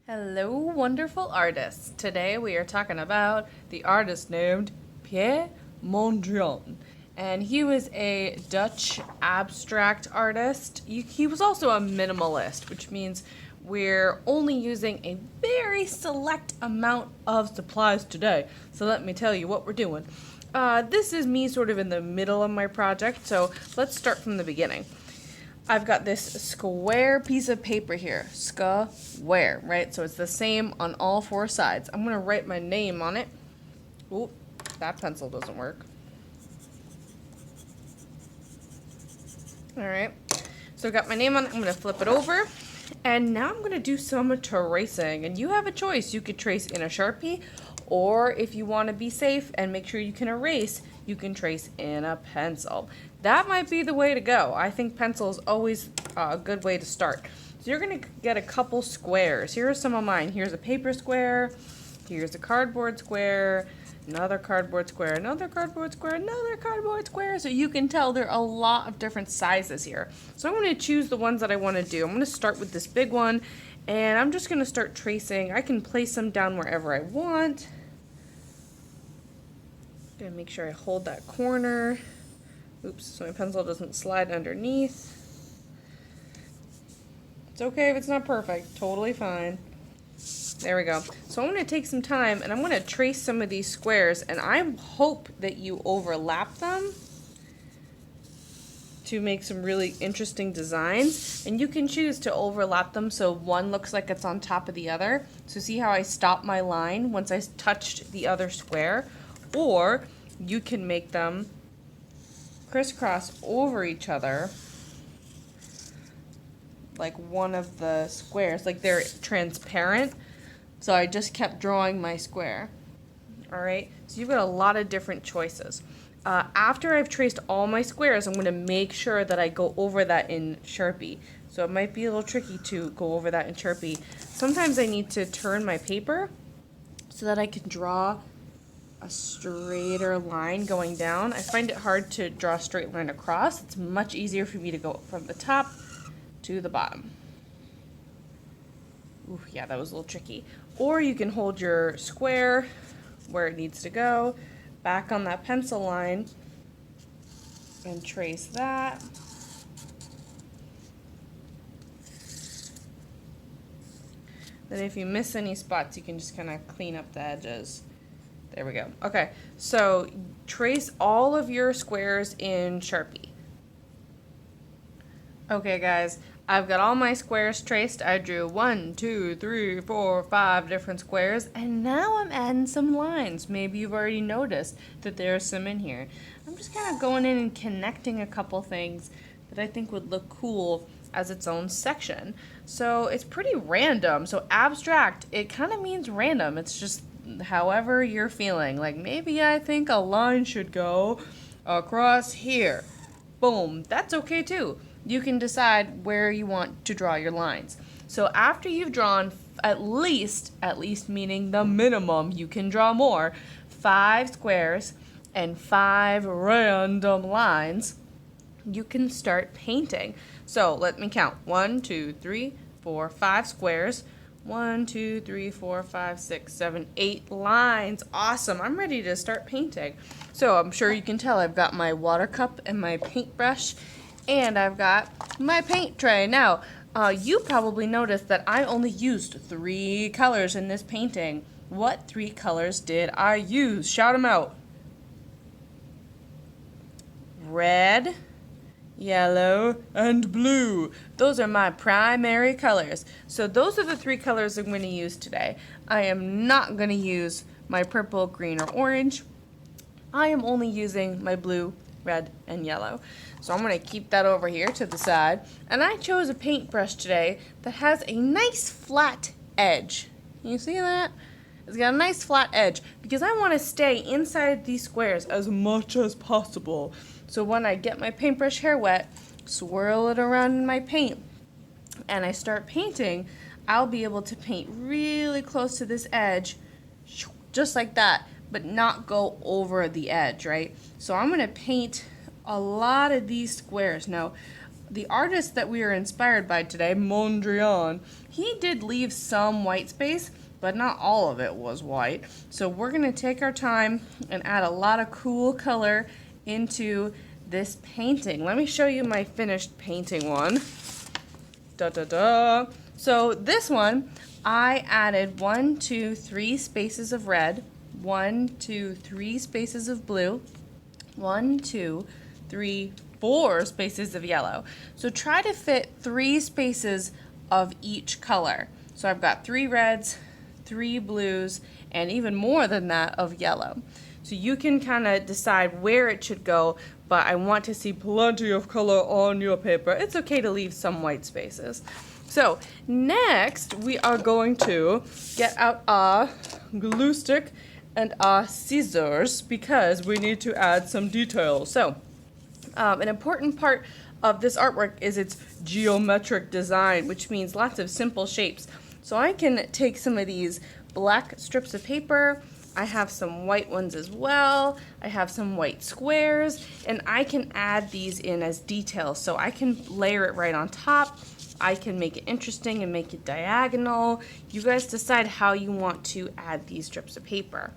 Hello, wonderful artists. Today we are talking about the artist named Pierre Mondrian. And he was a Dutch abstract artist. He was also a minimalist, which means we're only using a very select amount of supplies today. So let me tell you what we're doing. This is me sort of in the middle of my project, so let's start from the beginning. I've got this square piece of paper here, square, right? So it's the same on all four sides. I'm gonna write my name on it. Oop, that pencil doesn't work. All right, so I've got my name on it. I'm gonna flip it over, and now I'm gonna do some tracing. And you have a choice. You could trace in a Sharpie, or if you wanna be safe and make sure you can erase, you can trace in a pencil. That might be the way to go. I think pencil is always a good way to start. So you're gonna get a couple squares. Here are some of mine. Here's a paper square, here's a cardboard square, another cardboard square, another cardboard square, another cardboard square. So you can tell there are a lot of different sizes here. So I'm gonna choose the ones that I wanna do. I'm gonna start with this big one, and I'm just gonna start tracing. I can place them down wherever I want. Gonna make sure I hold that corner. Oops, so my pencil doesn't slide underneath. It's okay if it's not perfect, totally fine. There we go. So I'm gonna take some time and I'm gonna trace some of these squares, and I hope that you overlap them to make some really interesting designs. And you can choose to overlap them so one looks like it's on top of the other. So see how I stopped my line once I touched the other square? Or you can make them crisscross over each other like one of the squares, like they're transparent. So I just kept drawing my square. Alright, so you've got a lot of different choices. After I've traced all my squares, I'm going to make sure that I go over that in Sharpie. So it might be a little tricky to go over that in Sharpie. Sometimes I need to turn my paper so that I can draw a straighter line going down. I find it hard to draw a straight line across. It's much easier for me to go from the top to the bottom. Ooh, yeah, that was a little tricky. Or you can hold your square where it needs to go, back on that pencil line, and trace that. Then if you miss any spots, you can just kind of clean up the edges. There we go. Okay, so trace all of your squares in Sharpie. Okay guys, I've got all my squares traced. I drew 1, 2, 3, 4, 5 different squares, and now I'm adding some lines. Maybe you've already noticed that there are some in here. I'm just kind of going in and connecting a couple things that I think would look cool as its own section. So it's pretty random. So abstract, it kind of means random. It's just however you're feeling. Like maybe I think a line should go across here. Boom, that's okay too. You can decide where you want to draw your lines. So after you've drawn at least meaning the minimum, you can draw more, 5 squares and 5 random lines, you can start painting. So let me count. 1, 2, 3, 4, 5 squares. 1, 2, 3, 4, 5, 6, 7, 8 lines. Awesome. I'm ready to start painting. So I'm sure you can tell I've got my water cup and my paintbrush, and I've got my paint tray. Now, you probably noticed that I only used 3 colors in this painting. What 3 colors did I use? Shout them out. Red, yellow, and blue. Those are my primary colors. So those are the 3 colors I'm going to use today. I am not going to use my purple, green, or orange. I am only using my blue, red, and yellow. So I'm going to keep that over here to the side. And I chose a paintbrush today that has a nice flat edge. Can you see that? It's got a nice flat edge because I want to stay inside these squares as much as possible. So when I get my paintbrush hair wet, swirl it around in my paint, and I start painting, I'll be able to paint really close to this edge, just like that, but not go over the edge, right? So I'm going to paint a lot of these squares. Now, The artist that we are inspired by today, Mondrian, he did leave some white space, but not all of it was white. So we're going to take our time and add a lot of cool color into this painting. Let me show you my finished painting one. Da da da. So this one, I added 1, 2, 3 spaces of red, 1, 2, 3 spaces of blue, 1, 2, 3, 4 spaces of yellow. So try to fit 3 spaces of each color. So I've got 3 reds, 3 blues, and even more than that of yellow. So you can kind of decide where it should go, but I want to see plenty of color on your paper. It's okay to leave some white spaces. So next we are going to get out our glue stick and our scissors because we need to add some details. So an important part of this artwork is its geometric design, which means lots of simple shapes. So I can take some of these black strips of paper, I have some white ones as well, I have some white squares, and I can add these in as details. So I can layer it right on top, I can make it interesting and make it diagonal. You guys decide how you want to add these strips of paper.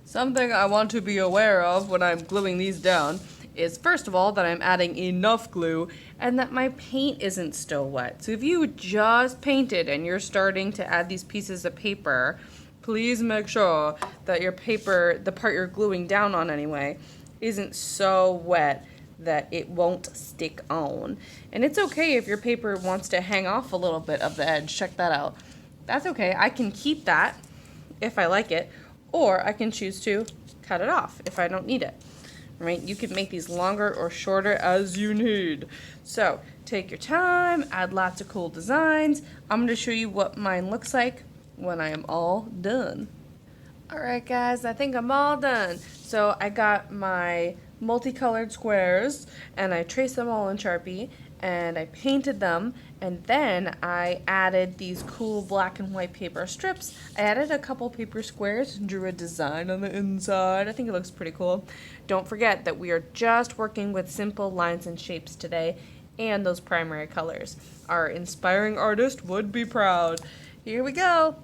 Something I want to be aware of when I'm gluing these down is, first of all, that I'm adding enough glue and that my paint isn't still wet. So if you just painted and you're starting to add these pieces of paper, please make sure that your paper, the part you're gluing down on anyway, isn't so wet that it won't stick on. And it's okay if your paper wants to hang off a little bit of the edge. Check that out. That's okay. I can keep that if I like it, or I can choose to cut it off if I don't need it. Right? You can make these longer or shorter as you need. So take your time, add lots of cool designs. I'm going to show you what mine looks like when I am all done. Alright guys, I think I'm all done. So I got my multicolored squares and I traced them all in Sharpie and I painted them, and then I added these cool black and white paper strips. I added a couple paper squares and drew a design on the inside. I think it looks pretty cool. Don't forget that we are just working with simple lines and shapes today and those primary colors. Our inspiring artist would be proud. Here we go.